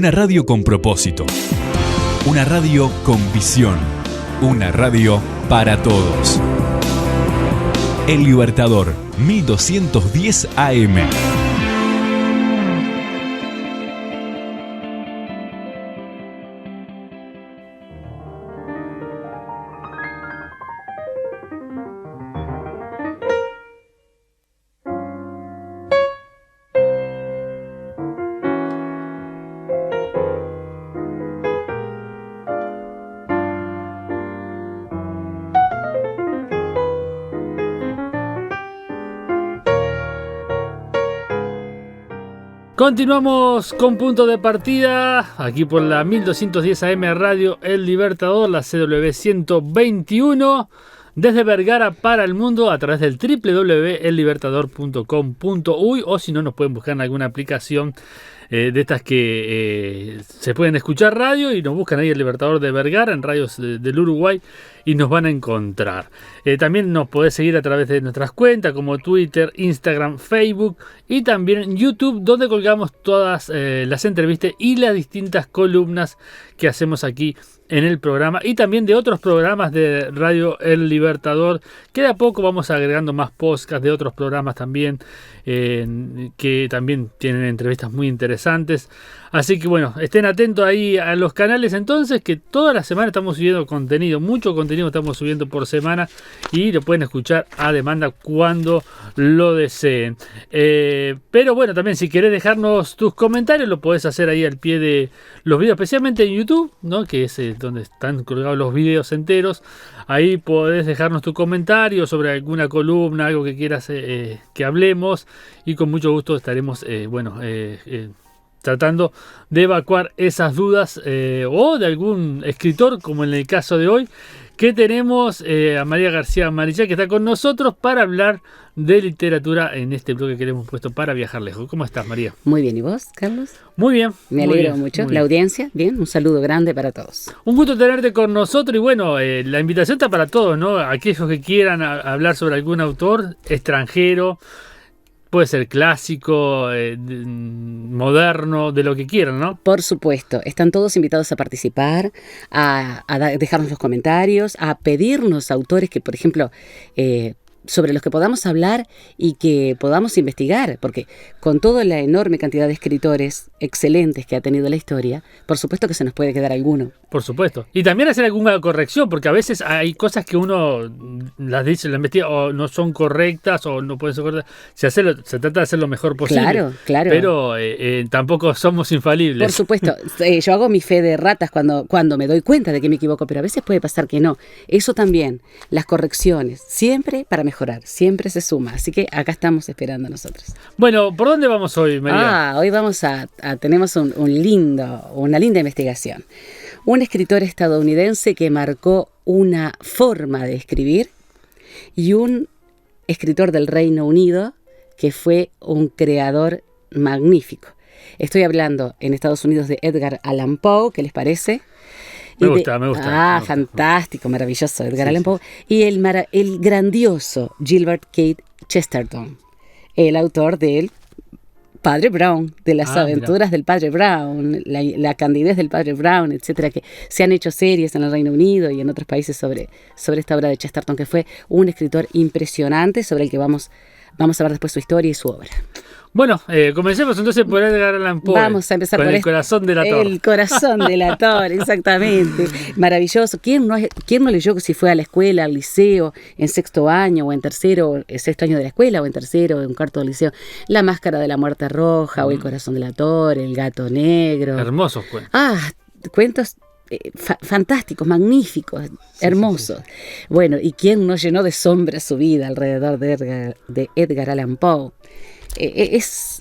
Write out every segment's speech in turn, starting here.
Una radio con propósito. Una radio con visión. Una radio para todos. El Libertador, 1210 AM. Continuamos con punto de partida, aquí por la 1210 AM Radio El Libertador, la CW 121, desde Vergara para el mundo a través del www.ellibertador.com.uy, o si no nos pueden buscar en alguna aplicación de estas que se pueden escuchar radio y nos buscan ahí El Libertador de Vergara en radios del Uruguay y nos van a encontrar. También nos podés seguir a través de nuestras cuentas como Twitter, Instagram, Facebook y también en YouTube, donde colgamos todas las entrevistas y las distintas columnas que hacemos aquí en el programa y también de otros programas de Radio El Libertador, que de a poco vamos agregando más podcasts de otros programas también que también tienen entrevistas muy interesantes. Así que bueno, estén atentos ahí a los canales entonces, que toda la semana estamos subiendo contenido, mucho contenido estamos subiendo por semana y lo pueden escuchar a demanda cuando lo deseen. Pero bueno, también si querés dejarnos tus comentarios lo podés hacer ahí al pie de los videos, especialmente en YouTube, ¿no? Que es donde están colgados los videos enteros. Ahí podés dejarnos tu comentario sobre alguna columna, algo que quieras que hablemos y con mucho gusto estaremos tratando de evacuar esas dudas o de algún escritor, como en el caso de hoy, que tenemos a María García Marichal, que está con nosotros para hablar de literatura en este bloque que le hemos puesto para viajar lejos. ¿Cómo estás, María? Muy bien, ¿y vos, Carlos? Muy bien. Me alegro mucho. La audiencia, bien, un saludo grande para todos. Un gusto tenerte con nosotros y bueno, la invitación está para todos, ¿no? Aquellos que quieran hablar sobre algún autor extranjero, puede ser clásico, moderno, de lo que quieran, ¿no? Por supuesto, están todos invitados a participar, a dejarnos los comentarios, a pedirnos autores que, por ejemplo, sobre los que podamos hablar y que podamos investigar, porque con toda la enorme cantidad de escritores excelentes que ha tenido la historia, por supuesto que se nos puede quedar alguno. Por supuesto. Y también hacer alguna corrección, porque a veces hay cosas que uno las dice, las investiga, o no son correctas, o no pueden ser correctas. Se trata de hacer lo mejor posible. Claro, claro. Pero tampoco somos infalibles. Por supuesto. Yo hago mi fe de ratas cuando me doy cuenta de que me equivoco, pero a veces puede pasar que no. Eso también, las correcciones, siempre para mejorar, siempre se suma. Así que acá estamos esperando nosotros. Bueno, ¿por dónde vamos hoy, María? Hoy vamos tenemos una linda investigación. Un escritor estadounidense que marcó una forma de escribir y un escritor del Reino Unido que fue un creador magnífico. Estoy hablando en Estados Unidos de Edgar Allan Poe, ¿qué les parece? Me gusta. Fantástico, maravilloso, Edgar Allan Poe. Y el grandioso Gilbert Keith Chesterton, el autor del Padre Brown, de las aventuras del Padre Brown, la candidez del Padre Brown, etcétera, que se han hecho series en el Reino Unido y en otros países sobre esta obra de Chesterton, que fue un escritor impresionante sobre el que vamos a ver después su historia y su obra. Bueno, comencemos entonces por Edgar Allan Poe. Vamos a empezar con por el corazón delator. El corazón delator, exactamente. Maravilloso. ¿Quién no leyó si fue a la escuela, al liceo, en sexto año o en tercero, sexto año de la escuela o en tercero o en cuarto del liceo? La máscara de la muerte roja o el corazón delator, el gato negro. Hermosos cuentos. Cuentos fantásticos, magníficos, hermosos. Sí. Bueno, ¿y quién no llenó de sombra su vida alrededor de Edgar Allan Poe?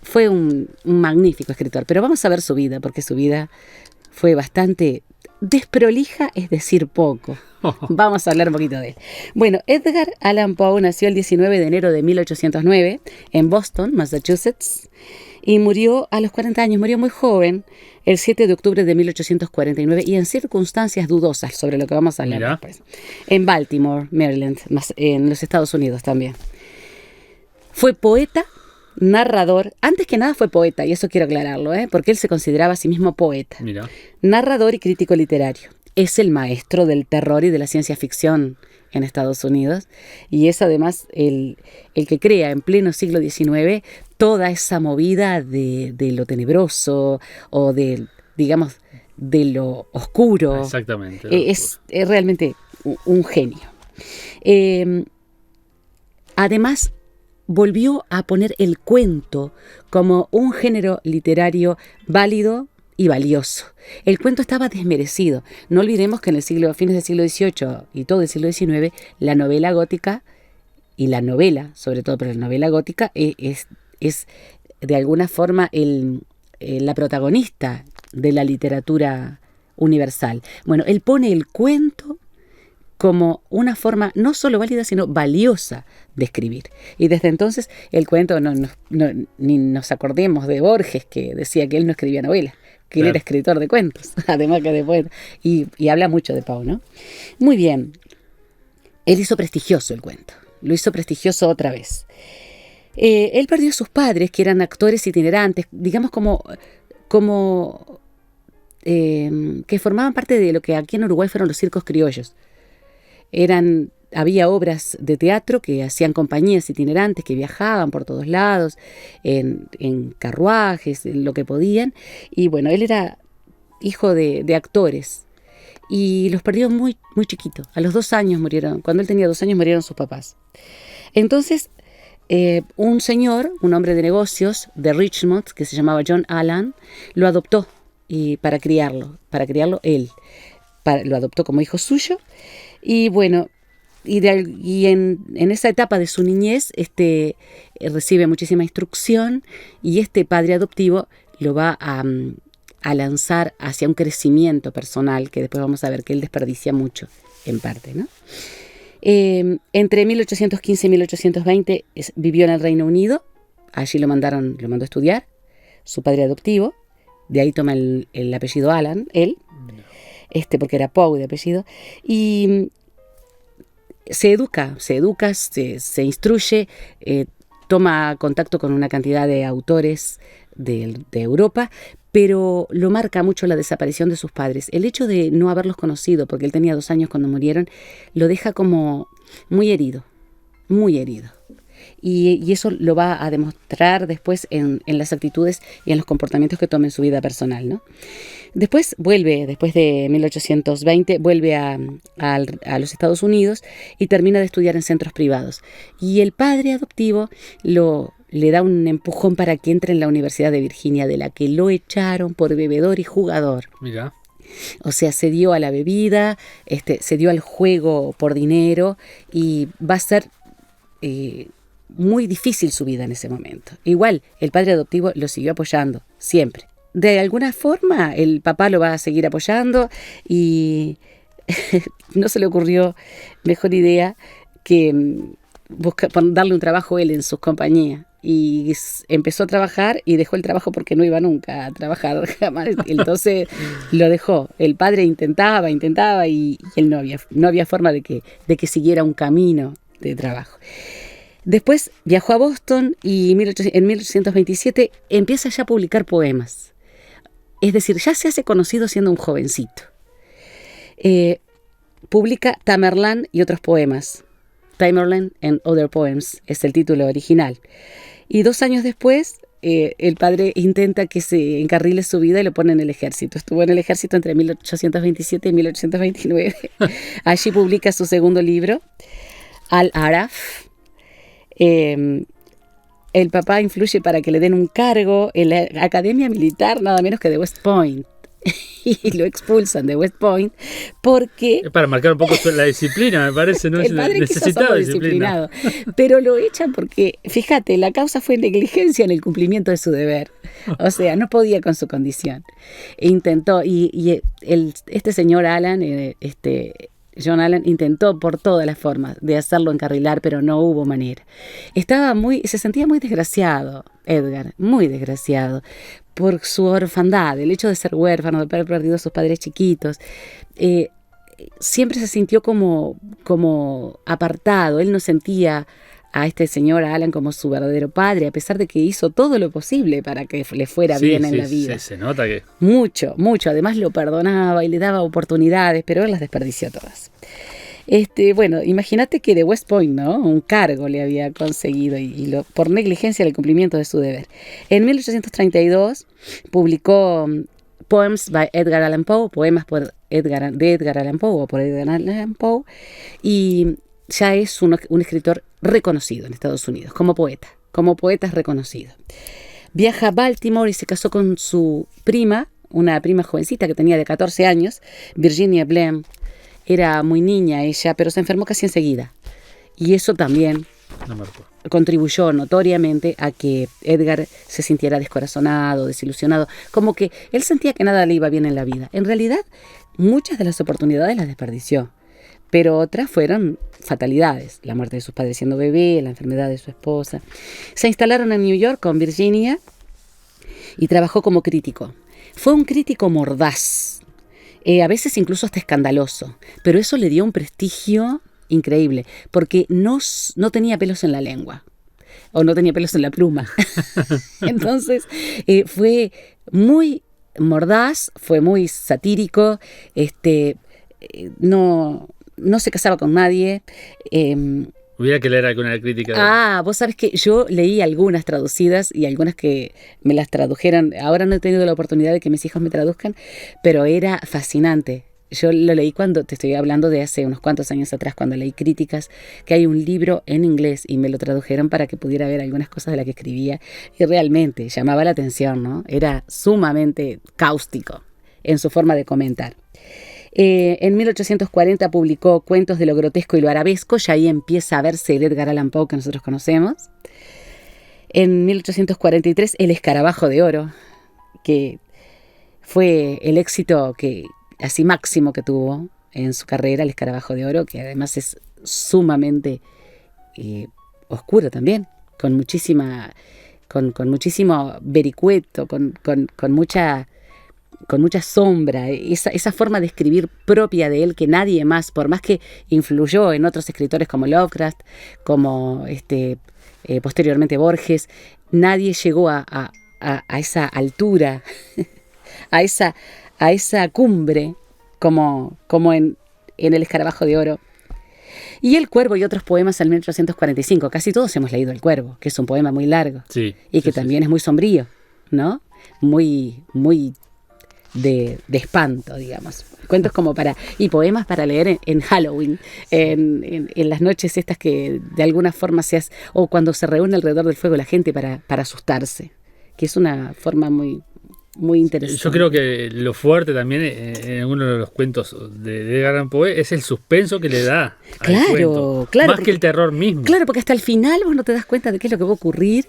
Fue un magnífico escritor, pero vamos a ver su vida, porque su vida fue bastante desprolija, es decir, poco. Vamos a hablar un poquito de él. Bueno, Edgar Allan Poe nació el 19 de enero de 1809 en Boston, Massachusetts, y murió a los 40 años, murió muy joven, el 7 de octubre de 1849, y en circunstancias dudosas, sobre lo que vamos a hablar después, en Baltimore, Maryland, en los Estados Unidos también. Fue poeta, narrador, antes que nada fue poeta, y eso quiero aclararlo, porque él se consideraba a sí mismo poeta. Mira. Narrador y crítico literario. Es el maestro del terror y de la ciencia ficción en Estados Unidos, y es además el que crea en pleno siglo XIX toda esa movida de lo tenebroso o de, digamos, de lo oscuro. Exactamente. Es realmente un genio. Además, volvió a poner el cuento como un género literario válido y valioso. El cuento estaba desmerecido. No olvidemos que en fines del siglo XVIII y todo el siglo XIX, la novela gótica, y la novela, sobre todo, pero la novela gótica es de alguna forma la protagonista de la literatura universal. Bueno, él pone el cuento como una forma no solo válida, sino valiosa de escribir. Y desde entonces el cuento, ni nos acordemos de Borges, que decía que él no escribía novelas, que él era escritor de cuentos, además que de poeta. Y habla mucho de Poe, ¿no? Muy bien. Él hizo prestigioso el cuento. Lo hizo prestigioso otra vez. Él perdió a sus padres, que eran actores itinerantes, digamos que formaban parte de lo que aquí en Uruguay fueron los circos criollos. Había obras de teatro que hacían compañías itinerantes que viajaban por todos lados, en carruajes, en lo que podían. Y bueno, él era hijo de actores y los perdió muy, muy chiquito. A los 2 años murieron. Cuando él tenía 2 años murieron sus papás. Entonces, un señor, un hombre de negocios de Richmond, que se llamaba John Allan, lo adoptó para criarlo él. Lo adoptó como hijo suyo. Y bueno, y en esa etapa de su niñez recibe muchísima instrucción, y este padre adoptivo lo va a lanzar hacia un crecimiento personal que después vamos a ver que él desperdicia mucho, en parte, ¿no? Entre 1815 y 1820 vivió en el Reino Unido. Allí lo mandó a estudiar su padre adoptivo. De ahí toma el apellido Allan, él. Porque era Poe de apellido, y se educa, se instruye, toma contacto con una cantidad de autores de Europa, pero lo marca mucho la desaparición de sus padres. El hecho de no haberlos conocido, porque él tenía 2 años cuando murieron, lo deja como muy herido, muy herido. Y eso lo va a demostrar después en las actitudes y en los comportamientos que toma en su vida personal, ¿no? Después de 1820, vuelve a los Estados Unidos y termina de estudiar en centros privados. Y el padre adoptivo le da un empujón para que entre en la Universidad de Virginia, de la que lo echaron por bebedor y jugador. Mira. O sea, se dio a la bebida, se dio al juego por dinero, y va a ser muy difícil su vida en ese momento. Igual, el padre adoptivo lo siguió apoyando, siempre. De alguna forma, el papá lo va a seguir apoyando, y no se le ocurrió mejor idea que darle un trabajo él en sus compañías. Y empezó a trabajar y dejó el trabajo porque no iba nunca a trabajar jamás. Entonces lo dejó. El padre intentaba y él no había forma de que siguiera un camino de trabajo. Después viajó a Boston y en 1827 empieza ya a publicar poemas. Es decir, ya se hace conocido siendo un jovencito. Publica Tamerlane y otros poemas. Tamerlane and Other Poems es el título original. Y 2 años después, el padre intenta que se encarrile su vida y lo pone en el ejército. Estuvo en el ejército entre 1827 y 1829. Allí publica su segundo libro, Al-Araf. El papá influye para que le den un cargo en la academia militar, nada menos que de West Point. Y lo expulsan de West Point porque... Es para marcar un poco la disciplina, me parece, ¿no? El padre necesitaba disciplinado. Pero lo echan porque, fíjate, la causa fue negligencia en el cumplimiento de su deber. O sea, no podía con su condición. Intentó, este señor Allan, John Allan, intentó por todas las formas de hacerlo encarrilar, pero no hubo manera. Se sentía muy desgraciado, Edgar, muy desgraciado, por su orfandad, el hecho de ser huérfano, de haber perdido a sus padres chiquitos. Siempre se sintió como apartado. Él no sentía a este señor Alan como su verdadero padre, a pesar de que hizo todo lo posible para que le fuera bien en la vida. Sí, se nota que... Mucho, mucho. Además lo perdonaba y le daba oportunidades, pero él las desperdició todas. Bueno, imagínate que de West Point, ¿no? Un cargo le había conseguido por negligencia del cumplimiento de su deber. En 1832 publicó Poems by Edgar Allan Poe, poemas de Edgar Allan Poe o por Edgar Allan Poe, y ya es un escritor reconocido en Estados Unidos, como poeta es reconocido. Viaja a Baltimore y se casó con su prima, una prima jovencita que tenía de 14 años, Virginia Blemm. Era muy niña ella, pero se enfermó casi enseguida. Y eso también contribuyó notoriamente a que Edgar se sintiera descorazonado, desilusionado, como que él sentía que nada le iba bien en la vida. En realidad, muchas de las oportunidades las desperdició, pero otras fueron fatalidades. La muerte de sus padres siendo bebé, la enfermedad de su esposa. Se instalaron en New York con Virginia y trabajó como crítico. Fue un crítico mordaz. A veces incluso hasta escandaloso, pero eso le dio un prestigio increíble, porque no tenía pelos en la lengua, o no tenía pelos en la pluma. Entonces fue muy mordaz, fue muy satírico, no se casaba con nadie. Hubiera que leer alguna crítica. Vos sabés que yo leí algunas traducidas y algunas que me las tradujeron. Ahora no he tenido la oportunidad de que mis hijos me traduzcan, pero era fascinante. Yo lo leí cuando, te estoy hablando de hace unos cuantos años atrás, cuando leí críticas, que hay un libro en inglés y me lo tradujeron para que pudiera ver algunas cosas de las que escribía y realmente llamaba la atención, ¿no? Era sumamente cáustico en su forma de comentar. En 1840 publicó Cuentos de lo grotesco y lo arabesco, y ahí empieza a verse el Edgar Allan Poe que nosotros conocemos. En 1843 El escarabajo de oro, que fue el éxito así máximo que tuvo en su carrera, El escarabajo de oro, que además es sumamente oscuro también, con muchísimo vericueto, con mucha sombra, esa forma de escribir propia de él que nadie más, por más que influyó en otros escritores como Lovecraft, como posteriormente Borges, nadie llegó a esa altura, a esa cumbre como en El escarabajo de oro. Y El cuervo y otros poemas en 1845. Casi todos hemos leído El cuervo, que es un poema muy largo y que también es muy sombrío, ¿no? Muy, muy de espanto, digamos. Cuentos y poemas para leer en Halloween, en las noches estas que de alguna forma o cuando se reúne alrededor del fuego la gente para asustarse, que es una forma muy, muy interesante. Yo creo que lo fuerte también en alguno de los cuentos de Edgar Allan Poe es el suspenso que le da al cuento, más que el terror mismo. Claro, porque hasta el final vos no te das cuenta de qué es lo que va a ocurrir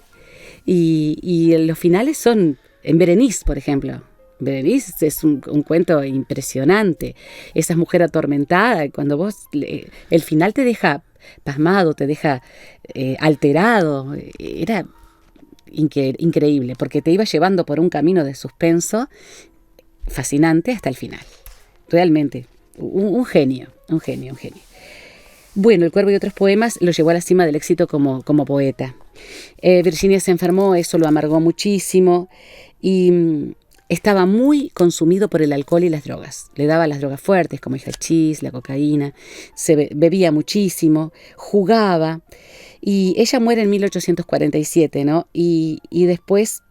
y los finales son en Berenice, por ejemplo. Berenice es un cuento impresionante. Esa mujer atormentada, cuando el final te deja pasmado, te deja alterado. Era increíble, porque te iba llevando por un camino de suspenso fascinante hasta el final. Realmente, un genio. Bueno, El cuervo y otros poemas lo llevó a la cima del éxito como poeta. Virginia se enfermó, eso lo amargó muchísimo y estaba muy consumido por el alcohol y las drogas. Le daba las drogas fuertes como el hachís, la cocaína, bebía muchísimo, jugaba. Y ella muere en 1847, ¿no? Y después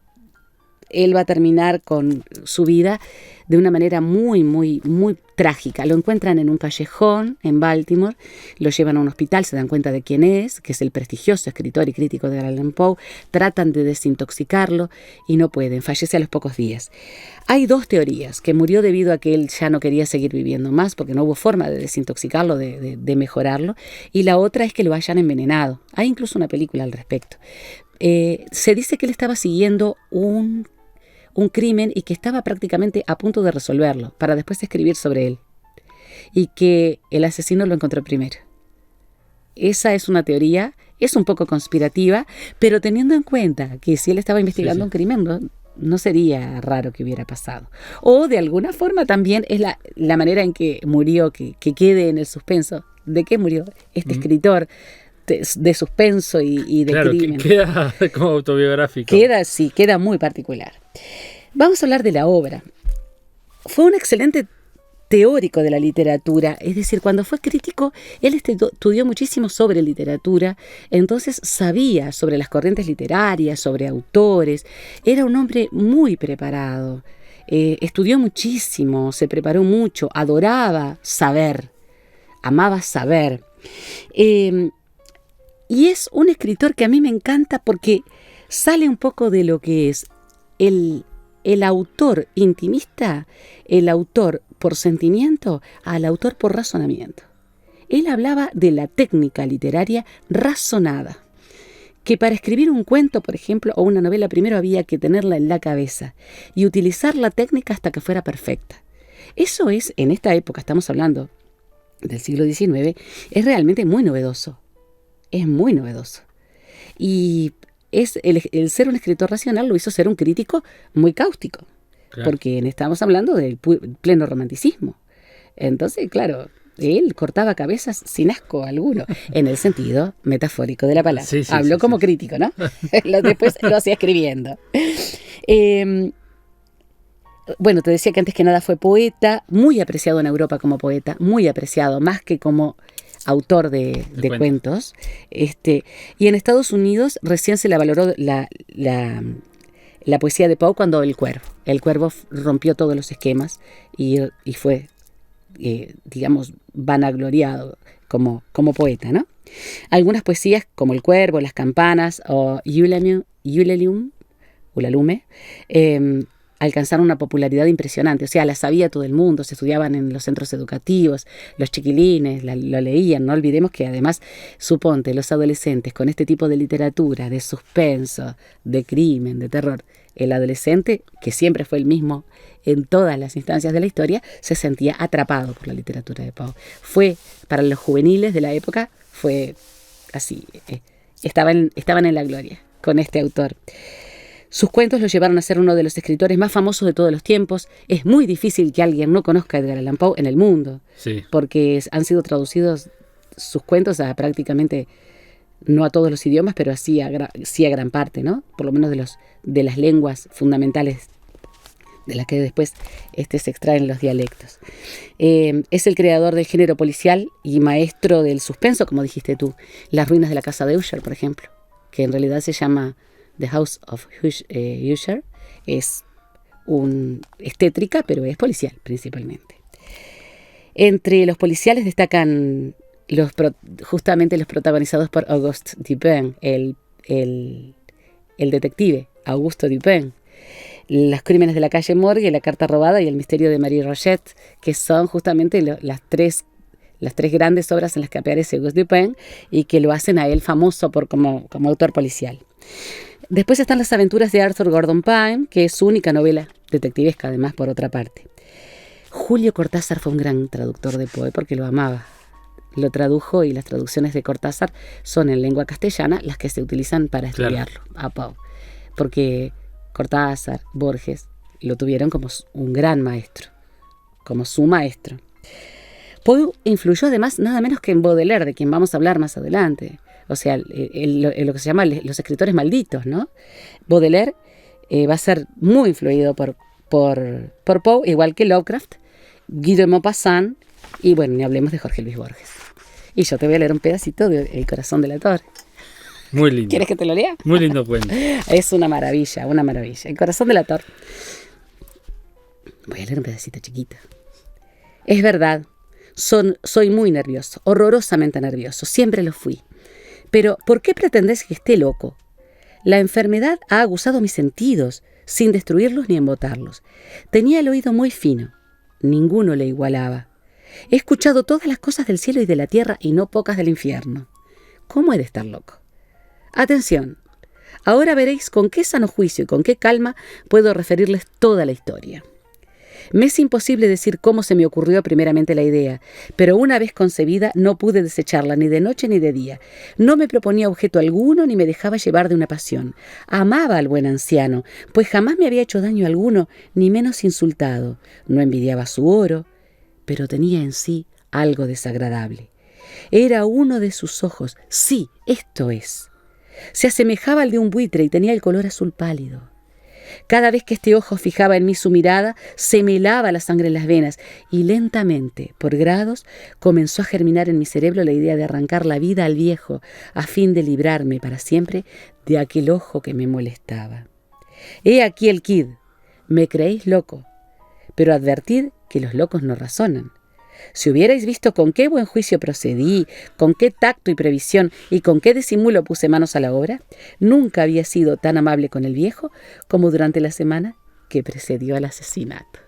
él va a terminar con su vida de una manera muy, muy, muy trágica. Lo encuentran en un callejón en Baltimore, lo llevan a un hospital, se dan cuenta de quién es, que es el prestigioso escritor y crítico de Edgar Allan Poe, tratan de desintoxicarlo y no pueden, fallece a los pocos días. Hay dos teorías, que murió debido a que él ya no quería seguir viviendo más, porque no hubo forma de desintoxicarlo, de mejorarlo, y la otra es que lo hayan envenenado. Hay incluso una película al respecto. Se dice que él estaba siguiendo un crimen y que estaba prácticamente a punto de resolverlo para después escribir sobre él y que el asesino lo encontró primero. Esa es una teoría, es un poco conspirativa, pero teniendo en cuenta que si él estaba investigando un crimen, no sería raro que hubiera pasado. O de alguna forma también es la manera en que murió, que quede en el suspenso de qué murió este escritor de suspenso y de claro, crimen. Queda como autobiográfico. Queda muy particular. Vamos a hablar de la obra. Fue un excelente teórico de la literatura, es decir, cuando fue crítico, él estudió muchísimo sobre literatura, entonces sabía sobre las corrientes literarias, sobre autores, era un hombre muy preparado, estudió muchísimo, se preparó mucho, adoraba saber, amaba saber. Y es un escritor que a mí me encanta porque sale un poco de lo que es el autor intimista, el autor por sentimiento, al autor por razonamiento. Él hablaba de la técnica literaria razonada, que para escribir un cuento, por ejemplo, o una novela, primero había que tenerla en la cabeza y utilizar la técnica hasta que fuera perfecta. Eso es, en esta época, estamos hablando del siglo XIX, es realmente muy novedoso. Es muy novedoso. Y el ser un escritor racional lo hizo ser un crítico muy cáustico. Claro. Porque estamos hablando del pleno romanticismo. Entonces, claro, él cortaba cabezas sin asco alguno, en el sentido metafórico de la palabra. Sí, habló como crítico, ¿no? Después lo hacía escribiendo. Bueno, te decía que antes que nada fue poeta, muy apreciado en Europa como poeta, muy apreciado, más que como autor de cuentos. Y en Estados Unidos recién se le valoró la poesía de Poe cuando El Cuervo rompió todos los esquemas y fue, digamos, vanagloriado como poeta, ¿no? Algunas poesías como El Cuervo, Las Campanas o Ulalume, alcanzaron una popularidad impresionante. O sea, las sabía todo el mundo, se estudiaban en los centros educativos, los chiquilines lo leían. No olvidemos que además, suponte, los adolescentes con este tipo de literatura, de suspenso, de crimen, de terror, el adolescente, que siempre fue el mismo en todas las instancias de la historia, se sentía atrapado por la literatura de Poe. Fue, para los juveniles de la época, fue así, estaban en la gloria con este autor. Sus cuentos lo llevaron a ser uno de los escritores más famosos de todos los tiempos. Es muy difícil que alguien no conozca a Edgar Allan Poe en el mundo, sí, porque han sido traducidos sus cuentos a prácticamente, no a todos los idiomas, pero sí a gran parte, ¿no? Por lo menos de las lenguas fundamentales de las que después se extraen los dialectos. Es el creador del género policial y maestro del suspenso, como dijiste tú. Las ruinas de la casa de Usher, por ejemplo, que en realidad se llama The House of Usher, es tétrica, pero es policial principalmente. Entre los policiales destacan justamente los protagonizados por Auguste Dupin, el detective Augusto Dupin, Los crímenes de la calle Morgue, La carta robada y El misterio de Marie Rogêt, que son justamente las tres grandes obras en las que aparece Auguste Dupin y que lo hacen a él famoso como autor policial. Después están Las aventuras de Arthur Gordon Pym, que es su única novela detectivesca, además, por otra parte. Julio Cortázar fue un gran traductor de Poe porque lo amaba. Lo tradujo y las traducciones de Cortázar son en lengua castellana las que se utilizan para estudiarlo, claro, a Poe. Porque Cortázar, Borges, lo tuvieron como un gran maestro, como su maestro. Poe influyó además nada menos que en Baudelaire, de quien vamos a hablar más adelante. O sea, lo que se llama los escritores malditos, ¿no? Baudelaire va a ser muy influido por Poe, igual que Lovecraft, Guy de Maupassant, y bueno, ni hablemos de Jorge Luis Borges. Y yo te voy a leer un pedacito de El corazón de la torre. Muy lindo. ¿Quieres que te lo lea? Muy lindo cuento. Es una maravilla, una maravilla. El corazón de la torre. Voy a leer un pedacito chiquito. Es verdad, soy muy nervioso, horrorosamente nervioso, siempre lo fui. Pero, ¿por qué pretendés que esté loco? La enfermedad ha aguzado mis sentidos, sin destruirlos ni embotarlos. Tenía el oído muy fino. Ninguno le igualaba. He escuchado todas las cosas del cielo y de la tierra y no pocas del infierno. ¿Cómo he de estar loco? Atención. Ahora veréis con qué sano juicio y con qué calma puedo referirles toda la historia. Me es imposible decir cómo se me ocurrió primeramente la idea, pero una vez concebida no pude desecharla ni de noche ni de día. No me proponía objeto alguno ni me dejaba llevar de una pasión. Amaba al buen anciano, pues jamás me había hecho daño alguno, ni menos insultado. No envidiaba su oro, pero tenía en sí algo desagradable. Era uno de sus ojos. Sí, esto es. Se asemejaba al de un buitre y tenía el color azul pálido. Cada vez que este ojo fijaba en mí su mirada, se me helaba la sangre en las venas y lentamente, por grados, comenzó a germinar en mi cerebro la idea de arrancar la vida al viejo a fin de librarme para siempre de aquel ojo que me molestaba. He aquí el Kid. Me creéis loco, pero advertid que los locos no razonan. Si hubierais visto con qué buen juicio procedí, con qué tacto y previsión y con qué disimulo puse manos a la obra, nunca había sido tan amable con el viejo como durante la semana que precedió al asesinato.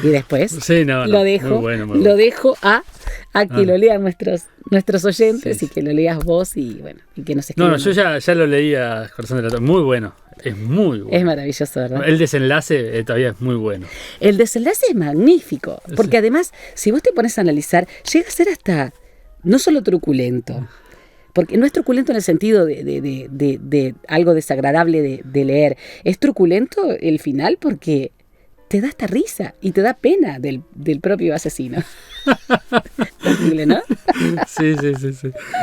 Y después Sí, no, lo muy dejo, bueno, muy lo bueno. dejo a que lo lean nuestros oyentes Sí, y que lo leas vos y bueno, y que nos No, escriban. no, yo ya lo leí a Corazón de Latón. Muy bueno. Es muy bueno. Es maravilloso, ¿verdad? El desenlace todavía es muy bueno. El desenlace es magnífico, porque Sí. además, si vos te pones a analizar, llega a ser hasta no solo truculento, porque no es truculento en el sentido de algo desagradable de leer, es truculento el final porque te da hasta risa y te da pena del propio asesino. Terrible, ¿no? Sí.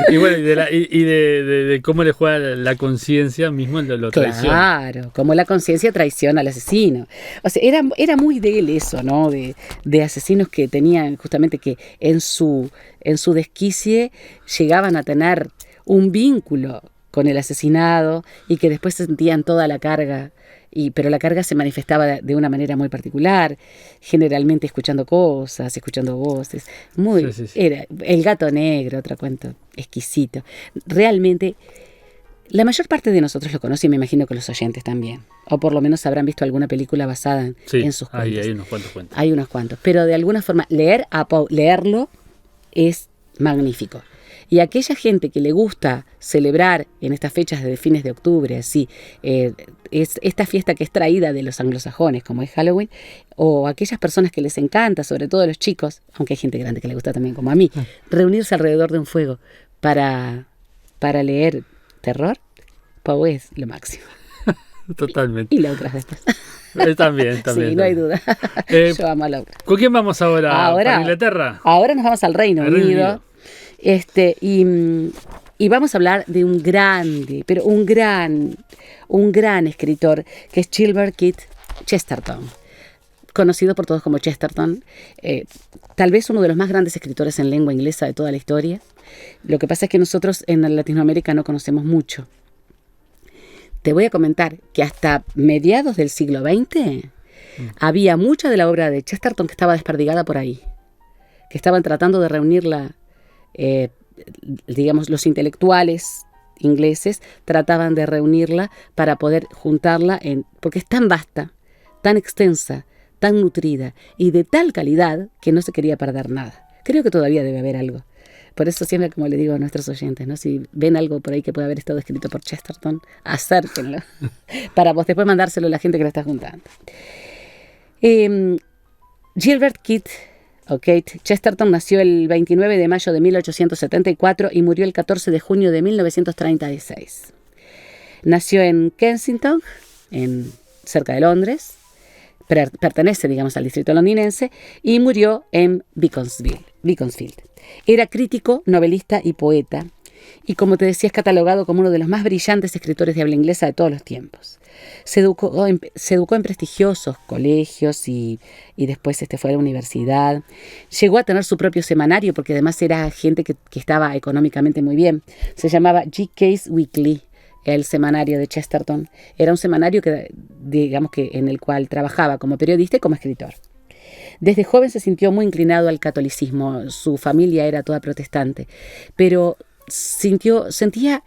Y bueno, de cómo le juega la conciencia mismo lo traiciona. Claro, como la conciencia traiciona al asesino. O sea, era muy de él eso, ¿no? De asesinos que tenían justamente que en su desquicie llegaban a tener un vínculo con el asesinado y que después sentían toda la carga. Pero la carga se manifestaba de una manera muy particular, generalmente escuchando cosas, escuchando voces. Sí. Era El gato negro, otro cuento exquisito. Realmente, la mayor parte de nosotros lo conoce y me imagino que los oyentes también. O por lo menos habrán visto alguna película basada en sus cuentos. Hay unos cuantos cuentos. Hay unos cuantos. Pero de alguna forma, leer a Poe, leerlo es magnífico. Y a aquella gente que le gusta celebrar en estas fechas de fines de octubre, así, es esta fiesta que es traída de los anglosajones, como es Halloween, o aquellas personas que les encanta, sobre todo los chicos, aunque hay gente grande que le gusta también, como a mí, reunirse alrededor de un fuego para leer terror, Poe es lo máximo. Totalmente. Y la otra después. También. Sí, no hay duda. Yo amo a Laura. ¿Con quién vamos ahora? ¿Para Inglaterra? Ahora nos vamos al Reino Unido. Y vamos a hablar de un grande, pero un gran escritor, que es Gilbert Keith Chesterton, conocido por todos como Chesterton, tal vez uno de los más grandes escritores en lengua inglesa de toda la historia. Lo que pasa es que nosotros en Latinoamérica no conocemos mucho. Te voy a comentar que hasta mediados del siglo XX había mucha de la obra de Chesterton que estaba desperdigada por ahí, que estaban tratando de reunirla. Digamos, los intelectuales ingleses trataban de reunirla para poder juntarla porque es tan vasta, tan extensa, tan nutrida y de tal calidad que no se quería perder nada. Creo que todavía debe haber algo. Por eso siempre, como le digo a nuestros oyentes, ¿no? Si ven algo por ahí que puede haber estado escrito por Chesterton, acérquenlo para vos después mandárselo a la gente que lo está juntando. Gilbert Keith Chesterton nació el 29 de mayo de 1874 y murió el 14 de junio de 1936. Nació en Kensington, cerca de Londres, pertenece, digamos, al distrito londinense, y murió en Beaconsfield. Era crítico, novelista y poeta, y como te decía, es catalogado como uno de los más brillantes escritores de habla inglesa de todos los tiempos. Se educó en prestigiosos colegios y después fue a la universidad. Llegó a tener su propio semanario porque además era gente que estaba económicamente muy bien. Se llamaba G.K.'s Weekly, el semanario de Chesterton. Era un semanario en el cual trabajaba como periodista y como escritor. Desde joven se sintió muy inclinado al catolicismo. Su familia era toda protestante, pero sentía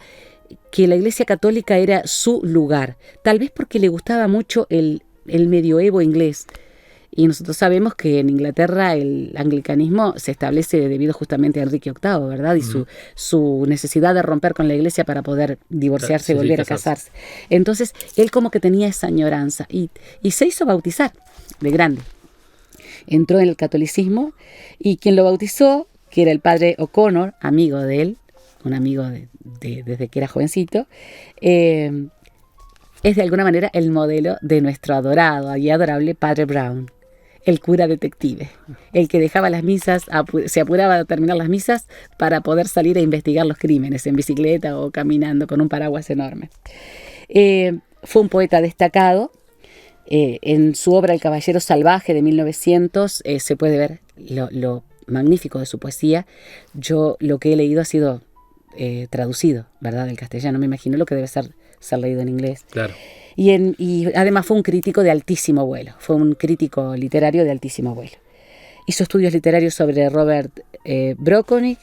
que la Iglesia Católica era su lugar, tal vez porque le gustaba mucho el medioevo inglés. Y nosotros sabemos que en Inglaterra el anglicanismo se establece debido justamente a Enrique VIII, ¿verdad? Y su necesidad de romper con la Iglesia para poder divorciarse y volver a casarse. Entonces, él como que tenía esa añoranza y se hizo bautizar de grande. Entró en el catolicismo y quien lo bautizó, que era el padre O'Connor, amigo de él, un amigo desde que era jovencito, es de alguna manera el modelo de nuestro adorado y adorable Padre Brown. el cura detective, el que dejaba las misas, se apuraba a terminar las misas para poder salir a investigar los crímenes en bicicleta o caminando con un paraguas enorme. Fue un poeta destacado. En su obra El caballero salvaje de 1900 se puede ver lo magnífico de su poesía. Yo lo que he leído ha sido traducido, ¿verdad?, del castellano. Me imagino lo que debe ser leído en inglés. Claro. Y además fue un crítico de altísimo vuelo, fue un crítico literario de altísimo vuelo. Hizo estudios literarios sobre Robert Broccoli,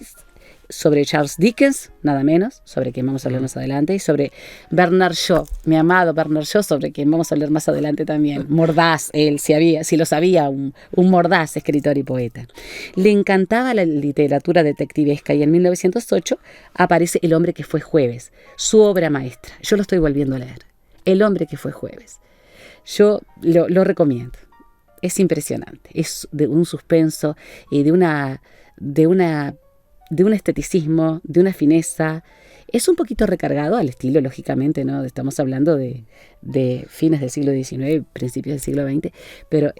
sobre Charles Dickens, nada menos, sobre quien vamos a hablar más adelante, y sobre Bernard Shaw, mi amado Bernard Shaw, sobre quien vamos a hablar más adelante también. Mordaz, él, si lo sabía, un mordaz escritor y poeta. Le encantaba la literatura detectivesca y en 1908 aparece El hombre que fue jueves, su obra maestra. Yo lo estoy volviendo a leer. El hombre que fue jueves. Yo lo recomiendo. Es impresionante. Es de un suspenso y de un esteticismo, de una fineza. Es un poquito recargado al estilo, lógicamente, ¿no? Estamos hablando de fines del siglo XIX, principios del siglo XX, pero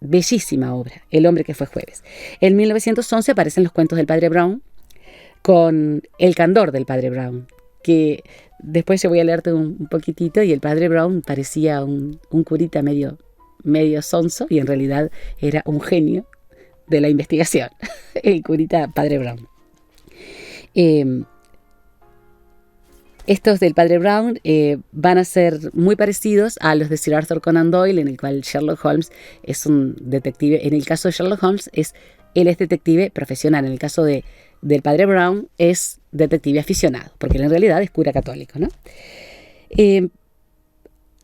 bellísima obra, El hombre que fue jueves. En 1911 aparecen Los cuentos del padre Brown con El candor del padre Brown, que después yo voy a leerte un poquitito, y el padre Brown parecía un curita medio sonso, y en realidad era un genio de la investigación, el curita padre Brown. Estos del padre Brown van a ser muy parecidos a los de Sir Arthur Conan Doyle, en el cual Sherlock Holmes es un detective. En el caso de Sherlock Holmes, él es detective profesional. En el caso del padre Brown es detective aficionado, porque él en realidad es cura católico, ¿no?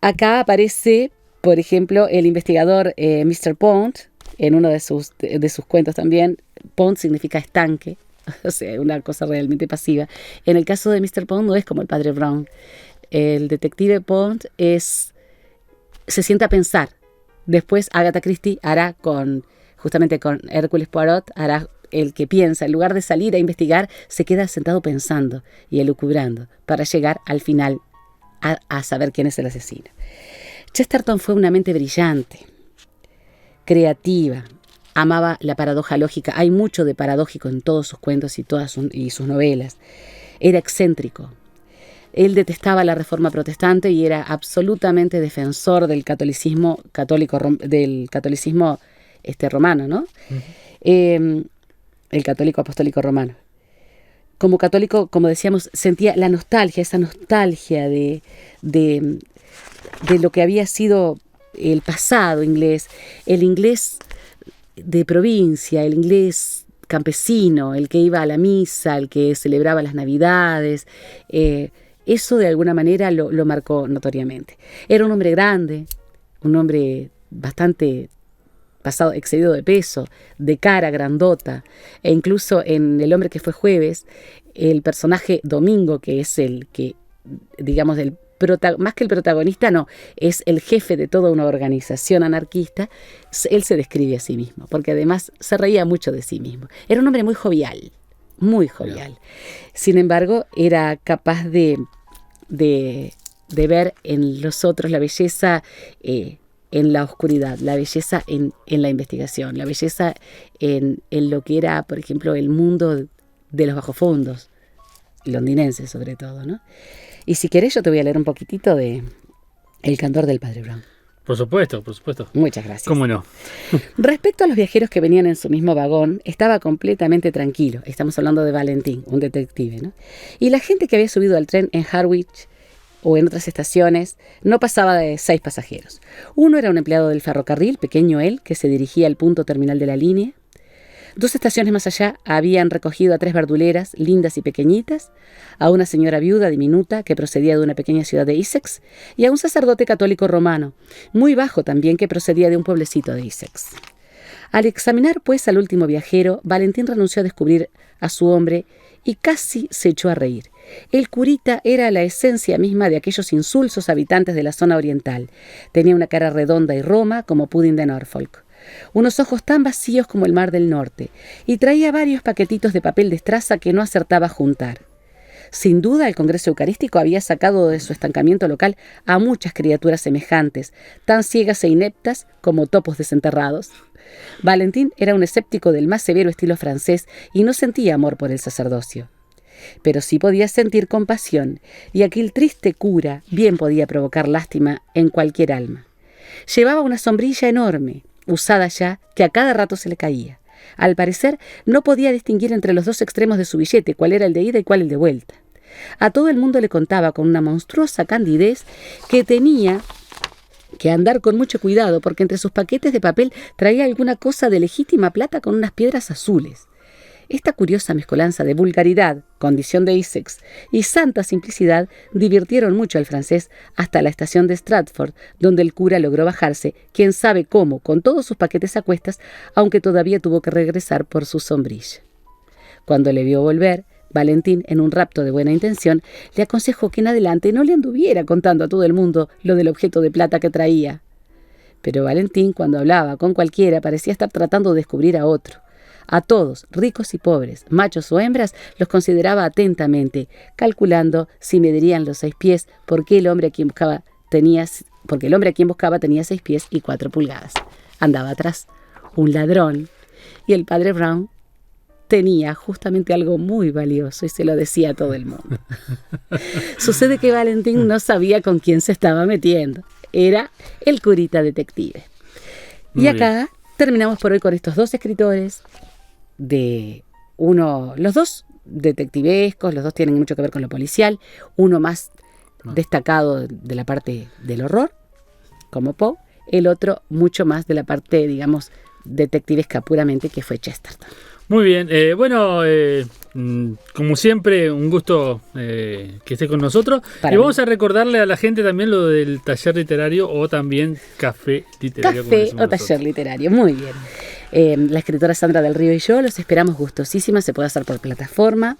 Acá aparece, por ejemplo, el investigador Mr. Pond, en uno de sus cuentos también. Pond significa estanque, o sea, una cosa realmente pasiva. En el caso de Mr. Pond no es como el padre Brown. El detective Pond se sienta a pensar. Después Agatha Christie hará justamente con Hércules Poirot, hará el que piensa. En lugar de salir a investigar, se queda sentado pensando y elucubrando para llegar al final a saber quién es el asesino. Chesterton fue una mente brillante, creativa, amaba la paradoja lógica. Hay mucho de paradójico en todos sus cuentos y sus novelas. Era excéntrico. Él detestaba la Reforma protestante y era absolutamente defensor del catolicismo romano, ¿no? Uh-huh. El católico apostólico romano. Como católico, como decíamos, sentía esa nostalgia de lo que había sido el pasado inglés, el inglés de provincia, el inglés campesino, el que iba a la misa, el que celebraba las Navidades. Eso de alguna manera lo marcó notoriamente. Era un hombre grande, un hombre bastante excedido de peso, de cara grandota, e incluso en El hombre que fue jueves, el personaje Domingo, que es el que, digamos, más que el protagonista, no, es el jefe de toda una organización anarquista. Él se describe a sí mismo, porque además se reía mucho de sí mismo. Era un hombre muy jovial, muy jovial. Sin embargo, era capaz de ver en los otros la belleza en la oscuridad, la belleza en la investigación, la belleza en lo que era, por ejemplo, el mundo de los bajofondos, londinenses sobre todo, ¿no? Y si querés, yo te voy a leer un poquitito de El candor del padre Brown. Por supuesto, por supuesto. Muchas gracias. ¿Cómo no? Respecto a los viajeros que venían en su mismo vagón, estaba completamente tranquilo. Estamos hablando de Valentín, un detective, ¿no? Y la gente que había subido al tren en Harwich o en otras estaciones no pasaba de 6 pasajeros. Uno era un empleado del ferrocarril, pequeño él, que se dirigía al punto terminal de la línea. 2 estaciones más allá habían recogido a 3 verduleras, lindas y pequeñitas, a una señora viuda diminuta que procedía de una pequeña ciudad de Essex, y a un sacerdote católico romano, muy bajo también, que procedía de un pueblecito de Essex. Al examinar, pues, al último viajero, Valentín renunció a descubrir a su hombre y casi se echó a reír. El curita era la esencia misma de aquellos insulsos habitantes de la zona oriental. Tenía una cara redonda y roma como Pudding de Norfolk, unos ojos tan vacíos como el mar del norte, y traía varios paquetitos de papel de estraza que no acertaba a juntar. Sin duda, el Congreso Eucarístico había sacado de su estancamiento local a muchas criaturas semejantes, tan ciegas e ineptas como topos desenterrados. Valentín era un escéptico del más severo estilo francés y no sentía amor por el sacerdocio. Pero sí podía sentir compasión, y aquel triste cura bien podía provocar lástima en cualquier alma. Llevaba una sombrilla enorme, usada ya, que a cada rato se le caía. Al parecer, no podía distinguir entre los dos extremos de su billete cuál era el de ida y cuál el de vuelta. A todo el mundo le contaba con una monstruosa candidez que tenía que andar con mucho cuidado porque entre sus paquetes de papel traía alguna cosa de legítima plata con unas piedras azules. Esta curiosa mezcolanza de vulgaridad, condición de Essex, y santa simplicidad divirtieron mucho al francés hasta la estación de Stratford, donde el cura logró bajarse, quién sabe cómo, con todos sus paquetes a cuestas, aunque todavía tuvo que regresar por su sombrilla. Cuando le vio volver, Valentín, en un rapto de buena intención, le aconsejó que en adelante no le anduviera contando a todo el mundo lo del objeto de plata que traía. Pero Valentín, cuando hablaba con cualquiera, parecía estar tratando de descubrir a otro. A todos, ricos y pobres, machos o hembras, los consideraba atentamente, calculando si medirían los 6 pies, porque el hombre a quien buscaba tenía 6 pies y 4 pulgadas. Andaba atrás un ladrón, y el padre Brown tenía justamente algo muy valioso y se lo decía a todo el mundo. Sucede que Valentín no sabía con quién se estaba metiendo. Era el curita detective. Y acá terminamos por hoy con estos 2 escritores los 2 detectivescos, los 2 tienen mucho que ver con lo policial, uno más destacado de la parte del horror, como Poe, el otro mucho más de la parte, digamos, detectivesca puramente, que fue Chesterton. Muy bien, como siempre, un gusto que esté con nosotros. Y vamos a recordarle a la gente también lo del taller literario o también café literario. Café o taller literario, muy bien. La escritora Sandra del Río y yo los esperamos gustosísimas, se puede hacer por plataforma,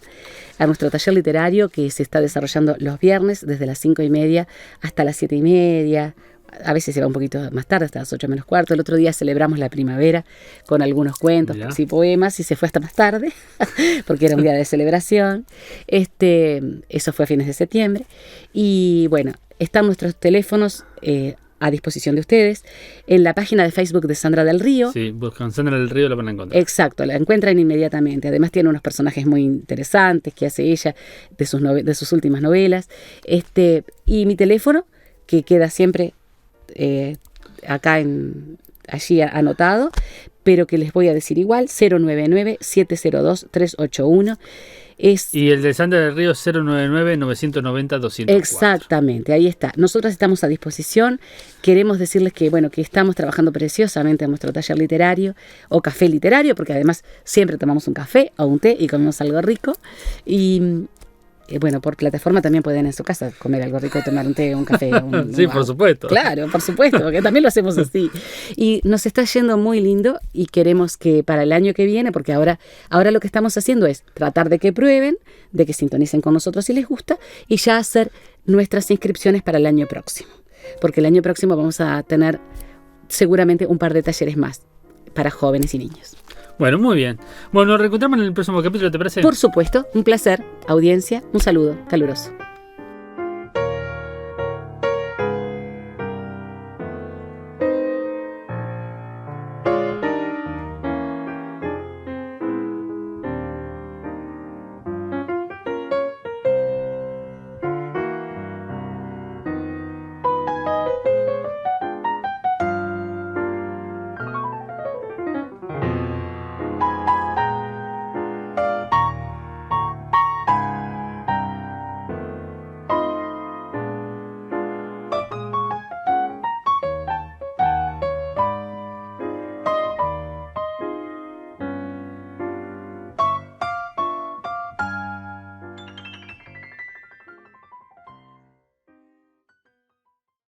a nuestro taller literario que se está desarrollando los viernes desde las 5:30 hasta las 7:30. A veces se va un poquito más tarde, hasta las 8:45. El otro día celebramos la primavera con algunos cuentos y poemas y se fue hasta más tarde porque era un día de celebración. Eso fue a fines de septiembre. Y bueno, están nuestros teléfonos a disposición de ustedes en la página de Facebook de Sandra del Río. Sí, buscan Sandra del Río, la van a encontrar. Exacto, la encuentran inmediatamente. Además tiene unos personajes muy interesantes que hace ella de sus últimas novelas. Y mi teléfono, que queda siempre allí anotado, pero que les voy a decir igual, 099-702-381. Y el de Sandra del Río, 099-990-204. Exactamente, ahí está. Nosotros estamos a disposición. Queremos decirles que estamos trabajando preciosamente en nuestro taller literario o café literario, porque además siempre tomamos un café o un té y comemos algo rico. Y por plataforma también pueden en su casa comer algo rico, tomar un té, un café. Sí, por supuesto. Claro, por supuesto, porque también lo hacemos así. Y nos está yendo muy lindo y queremos que para el año que viene, porque ahora lo que estamos haciendo es tratar de que prueben, de que sintonicen con nosotros si les gusta y ya hacer nuestras inscripciones para el año próximo. Porque el año próximo vamos a tener seguramente un par de talleres más para jóvenes y niños. Bueno, muy bien. Bueno, nos reencontramos en el próximo capítulo, ¿te parece? Por supuesto, un placer. Audiencia, un saludo caluroso.